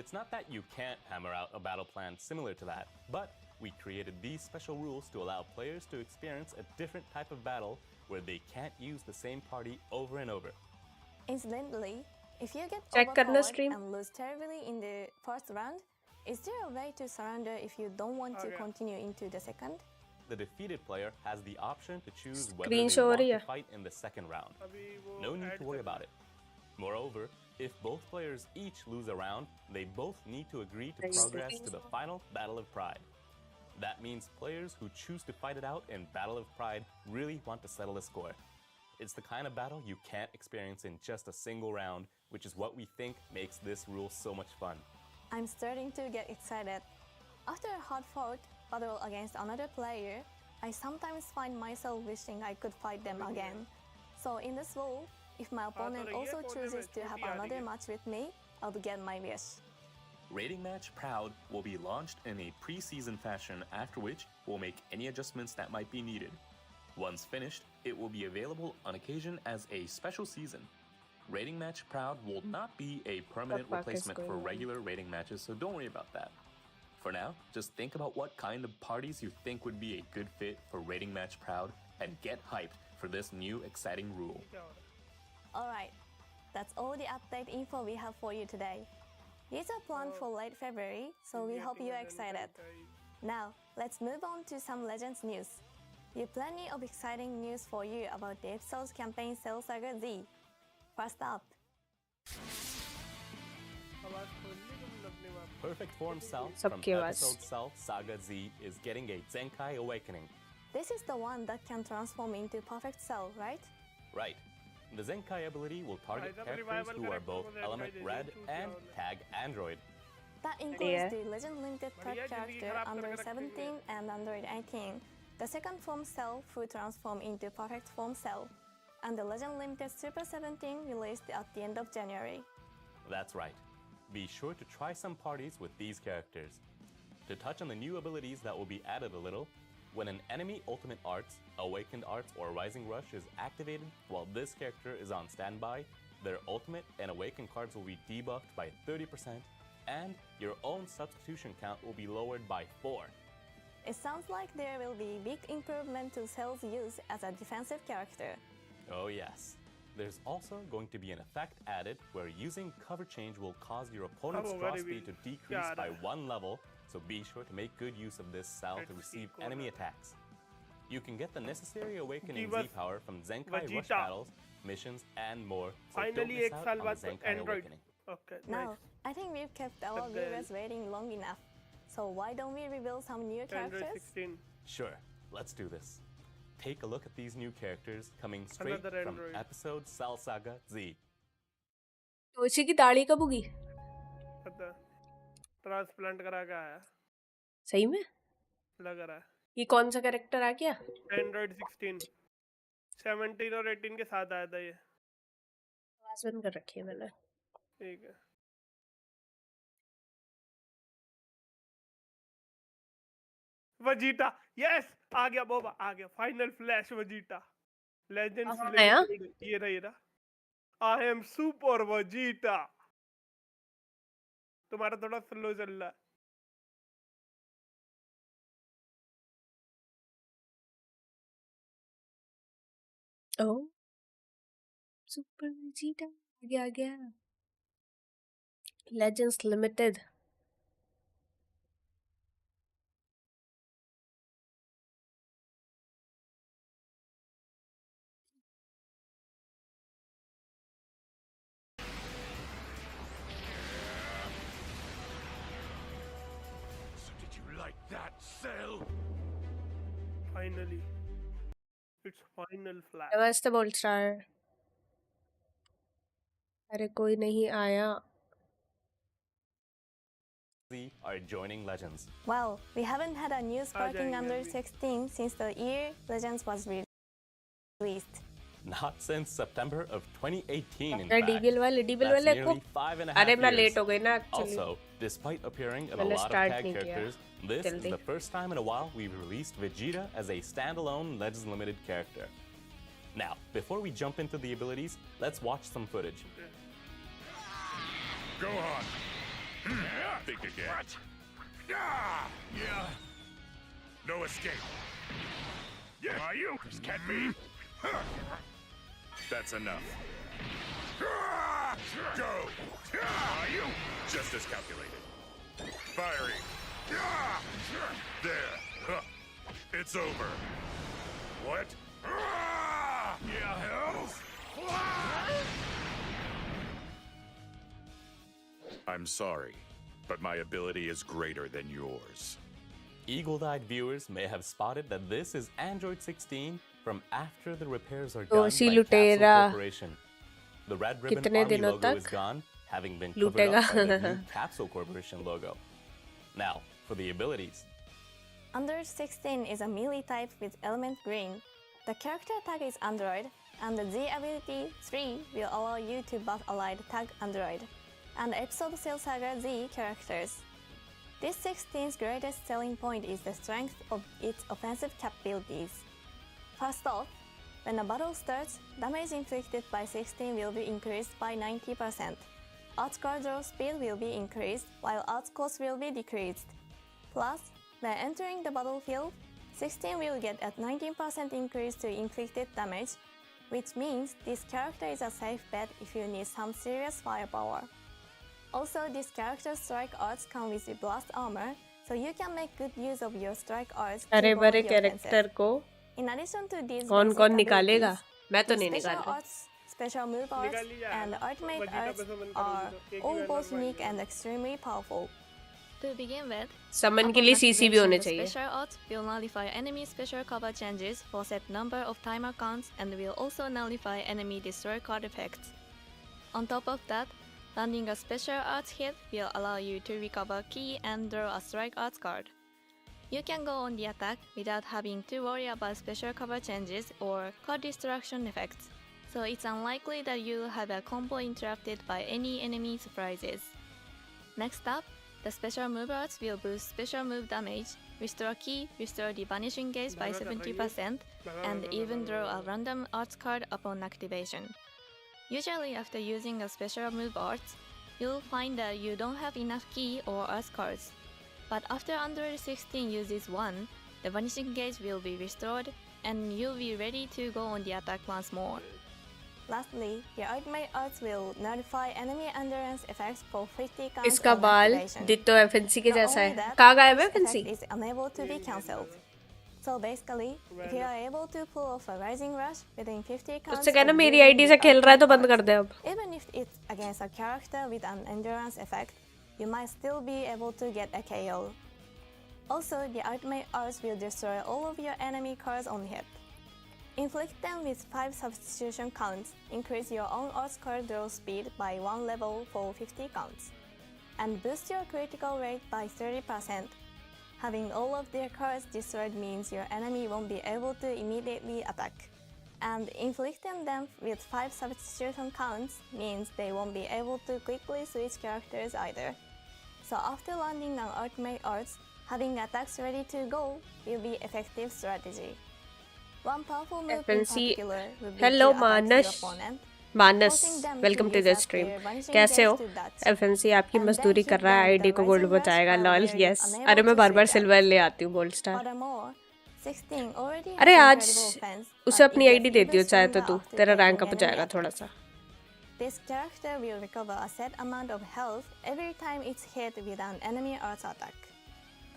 It's not that you can't hammer out a battle plan similar to that, but we created these special rules to allow players to experience a different type of battle where they can't use the same party over and over. Incidentally, if you get Check करना overpowered stream. and lose terribly in the first round, is there a way to surrender if you don't want to continue into the second? The defeated player has the option to choose whether Screen they show want हो रही to है. fight in the second round. No need to worry about it. Moreover, if both players each lose a round, they both need to agree to progress to the final Battle of Pride. That means players who choose to fight it out in Battle of Pride really want to settle the score. It's the kind of battle you can't experience in just a single round, which is what we think makes this rule so much fun. I'm starting to get excited. After a hard-fought battle against another player, I sometimes find myself wishing I could fight them again. So in this rule, if my opponent also chooses to have another match with me, I'll get my wish. Rating Match Proud will be launched in a pre-season fashion, after which we'll make any adjustments that might be needed. Once finished, it will be available on occasion as a special season. Rating Match Proud will not be a permanent replacement for regular rating matches, so don't worry about that. For now, just think about what kind of parties you think would be a good fit for Rating Match Proud and get hyped for this new exciting rule. Alright, that's all the update info we have for you today. These are planned for late February, so we hope you're excited. Now, let's move on to some Legends news. We have plenty of exciting news for you about the episode's campaign Cell Saga Z. First up, Perfect Form Cell from सबके पास. episode Cell Saga Z is getting a Zenkai Awakening. this is the one that can transform into Perfect Cell, right? Right. The Zenkai ability will target characters who are both Element Red and Tag Android. That includes the Legend Limited third character under 17 and under 18, the second form Cell who transform into Perfect Form Cell, and the Legend Limited Super 17 released at the end of January. That's right. Be sure to try some parties with these characters. To touch on the new abilities that will be added a little, when an enemy Ultimate Arts, Awakened Arts, or Rising Rush is activated while this character is on standby, their Ultimate and Awakened cards will be debuffed by 30%, and your own substitution count will be lowered by 4. It sounds like there will be big improvement to Cell's use as a defensive character. Oh yes. There's also going to be an effect added where using Cover Change will cause your opponent's draw speed to decrease by 1 level, so be sure to make good use of this cell to receive enemy attacks. You can get the necessary Awakening Z power from Zenkai Rush battles, missions, and more, so don't miss out on the Zenkai Awakening. Now, I think we've kept our viewers waiting long enough, so why don't we reveal some new characters? Sure, let's do this. Take a look at these new characters coming straight from episode Cell Saga Z. टोशी की दाढ़ी कब उगी? Transplant करा के आया सही में? लग रहा है ये कौन सा कैरेक्टर आ गया? एंड्रॉइड 16 17 और 18 के साथ आया था ये. आवाज बंद कर रखी है मैंने. ठीक है. वजीटा यस आ गया बोबा आ गया फाइनल फ्लैश वजीटा लेजेंड्स ये रहा आई एम सुपर वजीटा. तुम्हारा थोड़ा स्लो चल रहा है. ओह सुपर वेजिटा आ गया legends limited. Finally, it's final flash. नमस्ते बोल स्टार. अरे कोई नहीं आया. Are joining Legends. Well, we haven't had a new sparking under 16 since the year Legends was released. Not since September of 2018, in अरे fact. DBL वाले That's को. nearly 5.5 अरे मैं years. लेट हो गई ना actually. Also, despite appearing in a मैंने lot of start tag नहीं किया. characters, this is जल्दी. the first time in a while we've released Vegeta as a standalone Legends Limited character. Now, before we jump into the abilities, let's watch some footage. Gohan, Think again. What? Yeah. No escape. Yeah. Are you? This can't be. That's enough. Go. Are you? Just as calculated. Firing. There. It's over. What? Yeah. Hells. I'm sorry, but my ability is greater than yours. Eagle-eyed viewers may have spotted that this is Android 16 from after the repairs are done Dosi by lutera. Capsule Corporation. The red ribbon Kitne army dinon logo is tak gone, having been covered up by the new Capsule Corporation logo. Now, for the abilities. Android 16 is a melee type with element green. The character tag is Android, and the Z ability 3 will allow you to buff allied tag Android, and episode Cell Saga Z characters. This 16's greatest selling point is the strength of its offensive capabilities. First off, when a battle starts, damage inflicted by 16 will be increased by 90%. Outscard draw speed will be increased, while outscost will be decreased. Plus, when entering the battlefield, 16 will get a 19% increase to inflicted damage, which means this character is a safe bet if you need some serious firepower. Also, this character's strike arts come with the blast armor, so you can make good use of your strike arts to अरे promote बड़े your character offensive. को In addition to these कौन basic कौन निकालेगा? abilities, मैं तो the नहीं special निकाल रहा. arts, special move arts, निकाल लिया and ultimate Vegeta arts पे summon are करोगे तो एक ही all बार both मार unique पाएंगे। and extremely powerful. To begin with, समन के लिए upon सीसी भी होने activation, चाहिए. the special arts will nullify enemy special cover changes for set number of timer counts and will also nullify enemy destroy card effects. On top of that, landing a special arts hit will allow you to recover key and draw a strike arts card. You can go on the attack without having to worry about special cover changes or card destruction effects, so it's unlikely that you'll have a combo interrupted by any enemy surprises. Next up, the special move arts will boost special move damage, restore key, restore the vanishing gaze by 70%, and even draw a random arts card upon activation. Usually after using a special move arts, you'll find that you don't have enough key or arts cards. But after Android 16 uses one, the vanishing gaze will be restored, and you'll be ready to go on the attack once more. Lastly, your ultimate arts will notify enemy endurance effects for 50 counts इसका on बाल activation. Ditto FNC के Not जैसा only है. that, कहाँ गायब है this effect FNC? is unable to be cancelled. So basically, if you are able to pull off a rising rush within 50 counts, उससे कहना of मेरी using आईडी से the खेल रहा है तो ultimate बंद कर arts, दे अब. even if it's against a character with an endurance effect, you might still be able to get a KO. Also, the ultimate arts will destroy all of your enemy cards on hit. Inflict them with 5 substitution counts, increase your own arts card draw speed by 1 level for 50 counts, and boost your critical rate by 30%. Having all of their cards destroyed means your enemy won't be able to immediately attack. And inflicting them with 5 substitution counts means they won't be able to quickly switch characters either. So after landing on ultimate arts, having attacks ready to go will be effective strategy. One powerful move in FNC particular would be Hello to attack your Manas. opponent, Manas forcing them welcome to to use the up stream. their vanishing कैसे हो? gaze to dodge. FNC आपकी And then मजदूरी hit कर रहा है. them with ID a को gold rising rush बचाएगा. from lol where you're yes. unable अरे मैं to bar bar switch silver ले आती हूँ गोल्ड स्टार. Furthermore, 16 already अरे has आज incredible offense, उसे but अपनी it ID gets they even दियो चाहे तो stronger तू. after तेरा taking रैंक अप हो enemy जाएगा attack. थोड़ा सा. This character will recover a set amount of health every time it's hit with an enemy arts attack.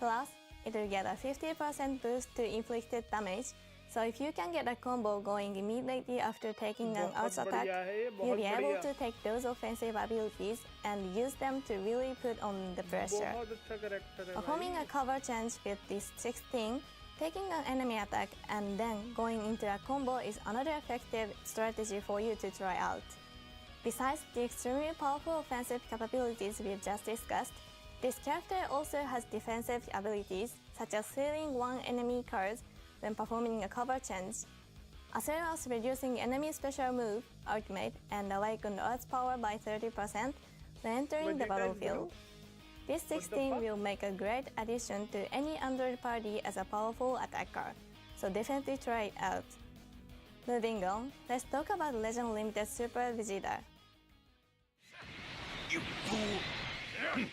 Plus, it will get a 50% boost to inflicted damage, so if you can get a combo going immediately after taking an arts बहुत attack, बढ़िया है ये, you'll बहुत be able बढ़िया, to take those offensive abilities and use them to really put on the pressure. बहुत अच्छा character है Performing a cover change with this 16, taking an enemy attack and then going into a combo is another effective strategy for you to try out. Besides the extremely powerful offensive capabilities we've just discussed, this character also has defensive abilities such as sealing one enemy card when performing a cover change, as well as reducing enemy special move, ultimate, and awakened arts power by 30% when entering the Vegeta is battlefield. This What the 16 fuck? will make a great addition to any Android party as a powerful attacker, so definitely try it out. Moving on, let's talk about Legend Limited Super Vegeta. You fool!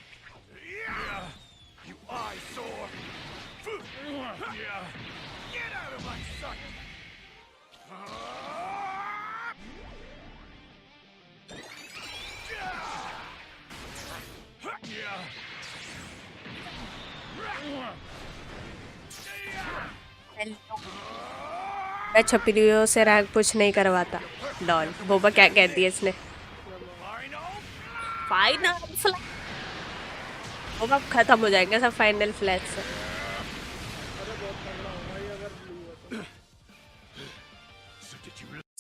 eyesore. Yeah. Get out of my sight. मैं छपरियों से rank push नहीं करवाता। Lol Boba क्या कहती है इसने? Final Boba खत्म हो जाएंगे सब फाइनल फ्लैश से।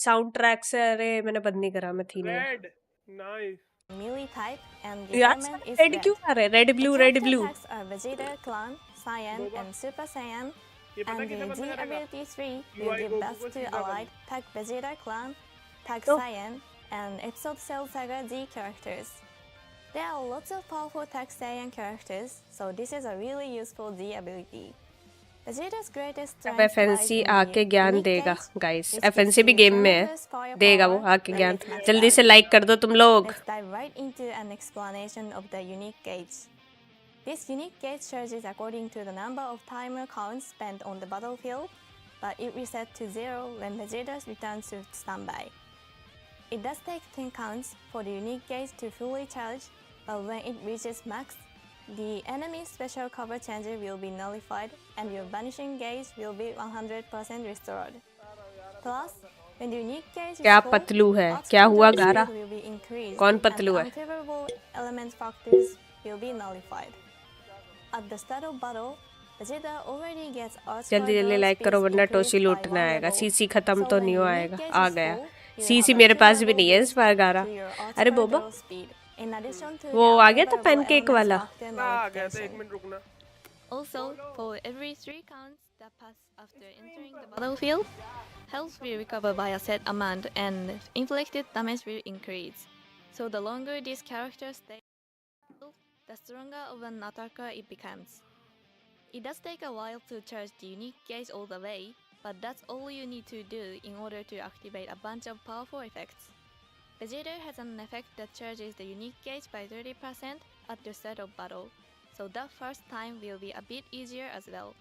साउंड ट्रैक से अरे मैंने बंद नहीं करा, मैं थी नहीं। Red. Nice. melee type and the यार element is रेड red. क्यों आ रहे? Red blue red Character blue. attacks are Vegeta, Clan, Saiyan, and Super Saiyan. ये पता And किसे the बंद G करेगा? ability 3 UI will give Goku best को to सीधा allied Tag Vegeta, Clan, Tag तो Saiyan, and Episode Cell Saga Z characters. There are lots of powerful Tag Saiyan characters, so this is a really useful Z ability. Vegeta's greatest अब strength lies FNC in the आके ज्ञान unique देगा gauge, guys. which FNC gives भी you game में है, tremendous देगा वो firepower आके when ज्ञान। it's maxed जल्दी out. से लाइक कर दो तुम लोग। Let's dive right into an explanation of the unique gauge. This unique gauge changes according to the number of timer counts spent on the battlefield, but it resets to 0 when Vegeta returns to standby. It does take 10 counts for the unique gauge to fully charge, but when it reaches max, the enemy's special cover changer will be nullified and your vanishing gauge will be 100% restored. Plus, when the unique gauge is क्या full, Patlu है? arc क्या हुआ control गारा? speed will be increased कौन and Patlu है? unfavorable element factors will be nullified. At the start of battle, Vegeta already gets arc जल्दी जल्दी control like speeds करो वरना टोशी increased by लूटना 1 आएगा। level. सीसी खत्म So तो when नहीं the हुआ unique आएगा, gauge आ is गया। full, you CC have a मेरे पास भी 2-level नहीं है इस boost बार गारा। to your arc अरे Boba control speed. In addition to वो the आ गया था unfavorable पैनकेक elements वाला। factor ना आ गया था, 1 nullification. मिनट रुकना। Also, for every 3 counts that pass after entering the battlefield, health will recover by a set amount and inflicted damage will increase. So the longer this character stays, the stronger of an attacker it becomes. It does take a while to charge the unique gauge all the way, but that's all you need to do in order to activate a bunch of powerful effects. Vegeta has an effect that charges the unique gauge by 30% at the start of battle, so that first time will be a bit easier as well.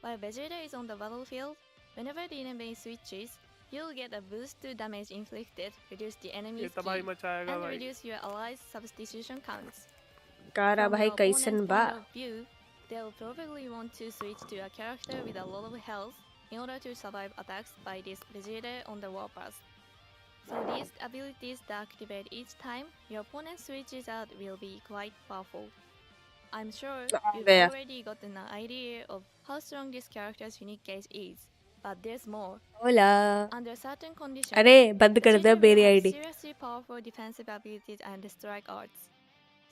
While Vegeta is on the battlefield, whenever the enemy switches, you'll get a boost to damage inflicted, reduce the ये enemy's तबाही ki, मचाएगा and भाई। reduce your allies' substitution counts. गारा From भाई your कैसन opponent's बा? point of view, they'll probably want to switch to a character with a lot of health in order to survive attacks by this Vegeta on the warpath. So these abilities that activate each time your opponent switches out will be quite powerful. I'm sure uh you've गया। already gotten an idea of how strong this character's unique gauge is, but there's more. होला। Under certain conditions, अरे बंद कर दे Vegeta will मेरी have ID. seriously powerful defensive abilities and strike arts.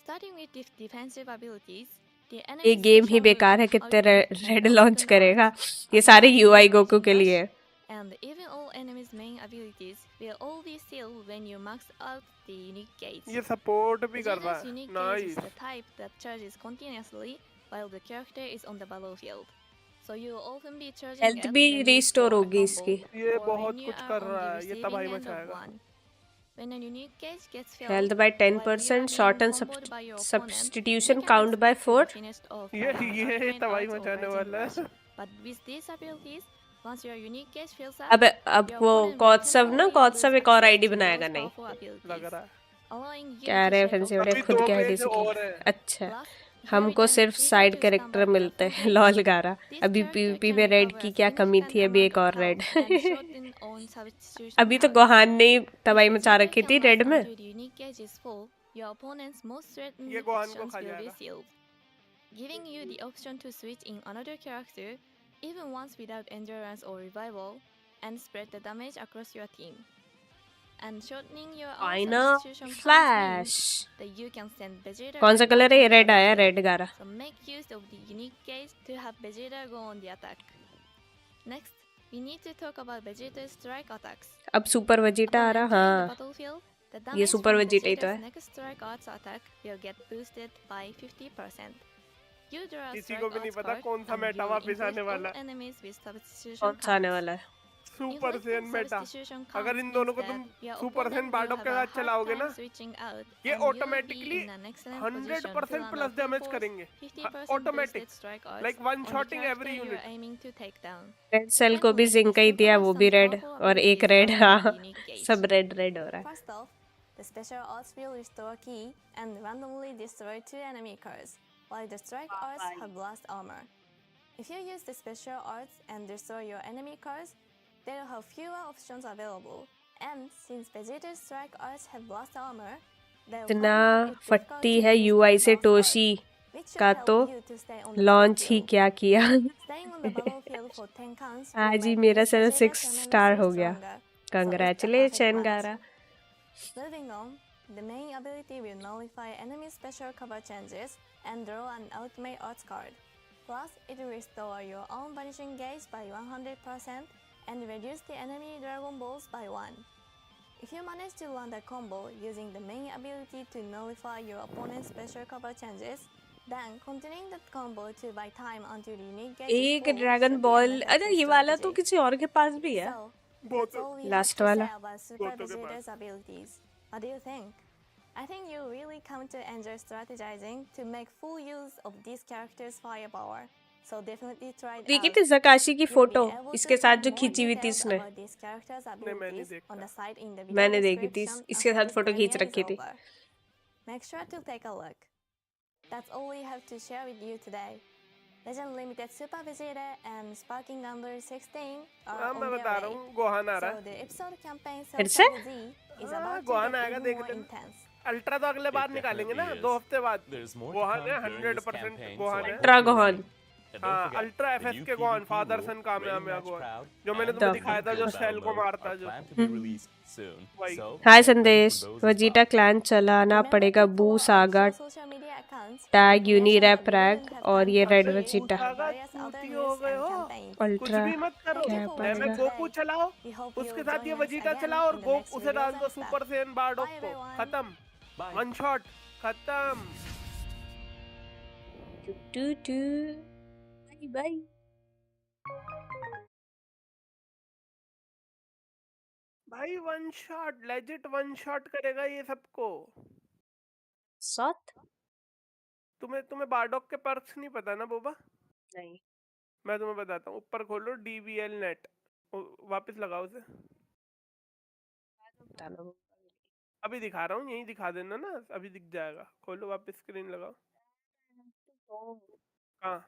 Starting with the defensive abilities, the ये enemy's game ही special बेकार है। moves कितने outwit red and launch often करेगा? arts. ये सारे Attacks यूआई like गोकू के Rush, लिए है। and even all enemies' main abilities will all be sealed when you max out the unique gauge. ये सपोर्ट भी कर रहा Vegeta's है। unique gauge is nice. the type that charges continuously while the character is on the battlefield. So you will often be charging health it भी when used restore for a होगी combo इसकी। ये or when बहुत you कुछ are कर on रहा the है, ये receiving तबाही end of मचाएगा। one. When a unique gauge gets filled, health by while you are 10%, being shorten comboed by your opponent, substitution you can count by expect to 4। be finished off ये by an ये ultimate तबाही art or मचाने rising वाला rush. है। But with these abilities, once your unique gauge fills up, अब your वो opponent will कौत्सव ना temporarily कौत्सव lose एक और access आईडी to बनाएगा those नहीं। powerful abilities, लग रहा है। allowing you क्या to रहे shake फिर off से बड़े अभी खुद 2 की आईडी पेज से और खेल। है। अच्छा Plus, if you हमको return सिर्फ frequently side to character standby for मिलते full हैं। games, लॉल गारा। this अभी character पीवीपी can में रेड recover की a क्या कमी significant थी? अभी amount एक of और red. health and shorten on substitution अभी तो counts. गोहान ने ही If तबाही मचा Vegeta रखी can थी last रेड में। until the unique gauge is full, your opponent's most threatened ये गोहान को actions खा will be जाएगा। sealed, giving you the option to switch in another character even once without endurance or revival and spread the damage across your team. And shortening your own final substitution counts flash. means that you can send Vegeta कौन सा right colour back है? ये on the red आया, battlefield. Red गारा। So make use of the unique gauge to have Vegeta go on the attack. Next, we need to talk about Vegeta's strike attacks. अब super Vegeta आ Upon रहा। entering the हाँ battlefield, the ये damage super from Vegeta ही तो Vegeta's है। next strike arts attack will get boosted by 50%. You draw a किसी strike को भी नहीं arts पता card कौन सा and मेटा you will वापस inflict आने all वाला है। enemies with substitution कौन सा आने counts. वाला है? सुपर सेन मेटा, अगर इन दोनों को तुम सुपर सेन बाडोक के साथ चलाओगे ना, ये ऑटोमेटिकली 100% प्लस डैमेज करेंगे, automatic, like one shotting every unit. Red cell को भी जिंक ही दिया, वो भी रेड, और एक रेड, हाँ सब रेड रेड हो रहा है। First off, the special arts will restore key and randomly destroy 2 enemy cards, while the strike arts have blast armor. If you use the special arts and destroy your enemy cards, they will have fewer options available. And since Vegeta's strike arts have blast armor, they will इतना find it difficult फटती to है use UI their से blast टोशी arts, which should का help तो you to stay on the launch he battlefield. क्या किया। Staying on the battlefield for 10 counts will आज ही make मेरा this cell Vegeta 6 star हो tremendously गया। stronger. So it's the perfect congratulation match. गारा। Moving on, the main ability will nullify enemy special cover changes and draw an ultimate arts card. Plus, it will restore your own vanishing gauge by 100% and reduce the enemy Dragon Balls by 1. If you manage to land a combo using the main ability to nullify your opponent's special cover changes, then continuing that combo to buy time until the unique gauge is एक full dragon should be ball, an अरे effective ये वाला तो strategy. किसी और के पास भी है। So, that's all we have last to वाला। say about Super Vegeta's abilities. What do you think? I think you really come to enjoy strategizing to make full use of these characters' firepower. So definitely try it देखी out. थी जकाशी की You'll be photo able to इसके साथ find जो more खींची हुई थी details इसने, about these characters' abilities on the site in the video मैंने देखी थी, description इसके after साथ this फोटो खींच premiere is रखी थी। over. Make sure to take a look. That's all we have to share with you today. Legend Limited Super Vegeta and Sparking Number 16 are हाँ on मैं their बता रहा way. हूँ, Gohan आ रहा So है। the episode campaign फिर Self से? Z is हाँ, about to गोहान get आएगा, even देख more लेना। intense. अल्ट्रा तो अगले बार It निकालेंगे ना, definitely 2 is. हफ्ते बाद। There's more to Gohan come है during this 100% campaign, Gohan so है। Ultra Gohan. And don't हाँ, forget, ultra the FS new के गोहान, PvP फादर rule, सन कामे rating आमे match गोहान, proud, जो मैंने and तुम्हें the दिखाया था, जो battle सेल को mode मारता are जो। planned to be released soon. वही। So hi get ready Sandesh, for those as Vegeta well. Clan चलाना Remember पड़ेगा, to Buu follow our saga official social media accounts for tag यूनी information रैप that we रैग didn't have और time ये to red share Vegeta and various other चूती हो news गए and हो, campaigns. कुछ अल्ट्रा भी मत करो। Thank you for क्या मैं watching गोकू today. चलाओ, We hope उसके you'll साथ ये join us वजीटा again चलाओ और in the गोक next उसे डाल videos दो and stuff. Super Saiyan Bardock Bye को, everyone. खत्म, Bye. वन शॉट, खत्म। Two two bye bye. भाई one shot, legit one shot करेगा ये सबको। सॉट तुम्हें तुम्हें बारडोक के पर्क्स नहीं पता ना बोबा? नहीं, मैं तुम्हें बताता हूँ, ऊपर खोलो डीवीएल नेट, वापस लगाओ उसे। बताना। अभी दिखा रहा हूँ, यहीं दिखा देना ना, अभी दिख जाएगा। खोलो वापस, स्क्रीन लगाओ। हाँ,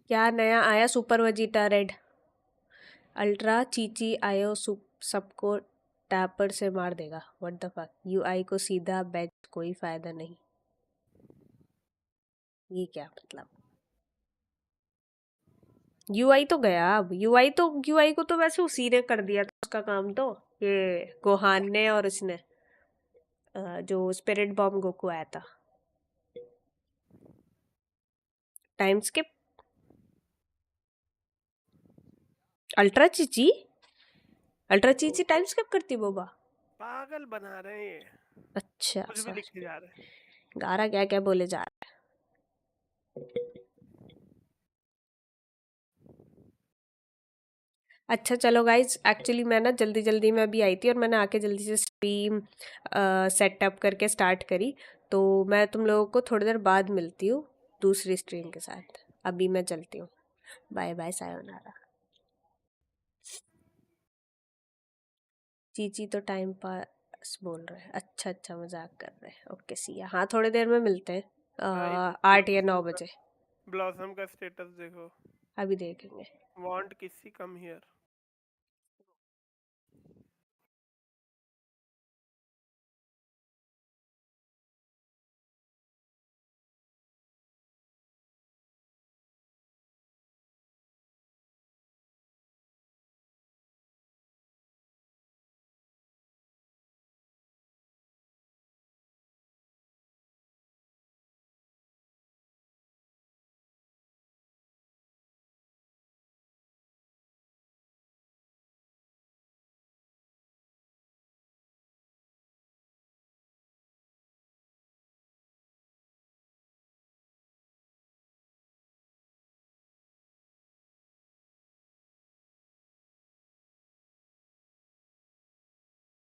क्या नया आया super Vegeta red ultra Chichi आयो सबको टैपर से मार देगा। व्हाट द फक, यूआई को सीधा बेच, कोई फायदा नहीं। ये क्या मतलब? यूआई तो गया, अब यूआई को तो वैसे उसी ने कर दिया था उसका काम, तो ये गोहान ने और उसने जो स्पिरिट बॉम्ब गोकू आया था। Time skip. Ultra Chichi time skip करती बोबा? पागल बना रहे हैं ये, अच्छा कुछ भी लिखे जा रहे हैं। गारा क्या क्या बोले जा रहा है। अच्छा चलो गाइज, एक्चुअली मैं ना जल्दी जल्दी में अभी आई थी और मैंने आके जल्दी से स्ट्रीम सेटअप करके स्टार्ट करी, तो मैं तुम लोगों को थोड़ी देर बाद मिलती हूँ दूसरी स्ट्रीम के साथ। अभी मैं चलती हूँ, बाय बाय, सायोनारा। चीची तो टाइम पास बोल रहे हैं, अच्छा अच्छा मजाक कर रहे हैं। ओके सिया, हाँ थोड़ी देर में मिलते हैं, 8 या 9 बजे। ब्लॉसम का स्टेटस देखो, अभी देखेंगे। वांट किसी कम हियर।